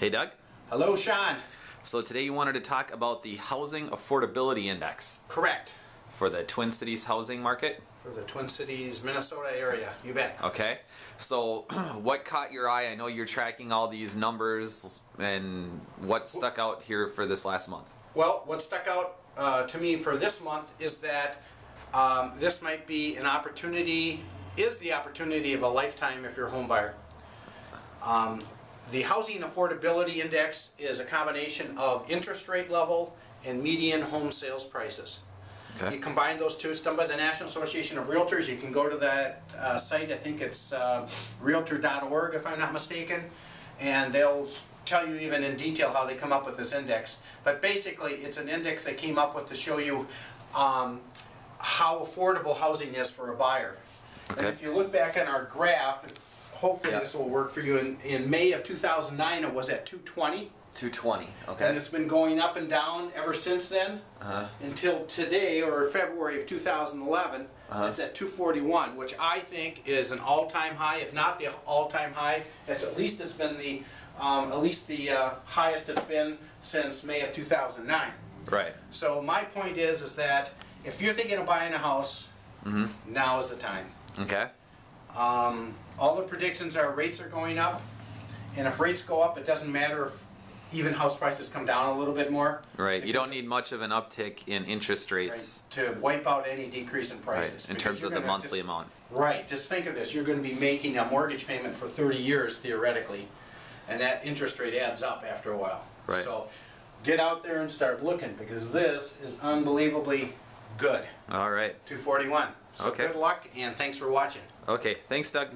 Hey Doug. Hello, Sean. So today you wanted to talk about the Housing Affordability Index Correct. for the Twin Cities housing market. For the Twin Cities, Minnesota area, you bet. Okay. So what caught your eye? I know you're tracking all these numbers, and what stuck out here for this last month? Well, what stuck out to me for this month is that this might be an opportunity, is the opportunity of a lifetime if you're a home buyer. The Housing Affordability Index is a combination of interest rate level and median home sales prices. Okay. You combine those two, it's done by the National Association of Realtors. You can go to that site, I think it's realtor.org if I'm not mistaken, and they'll tell you even in detail how they come up with this index. But basically it's an index they came up with to show you how affordable housing is for a buyer. Okay. And if you look back on our graph, hopefully this will work for you. In May of 2009 it was at 220. 220. And Okay. it's been going up and down ever since then until today, or February of 2011. It's at 241, which I think is an all-time high. If not the all-time high, it's been the highest it's been since May of 2009. Right. So my point is that if you're thinking of buying a house, now is the time. Okay. All the predictions are rates are going up, and if rates go up, it doesn't matter if even house prices come down a little bit more. Right. You don't need much of an uptick in interest rates. Right, to wipe out any decrease in prices. Right. In Because terms you're of the gonna monthly just- amount. Right, just think of this, you're going to be making a mortgage payment for 30 years theoretically, and that interest rate adds up after a while. Right. So get out there and start looking, because this is unbelievably good. All right. 241. So Okay. good luck, and thanks for watching. Okay. Thanks, Doug.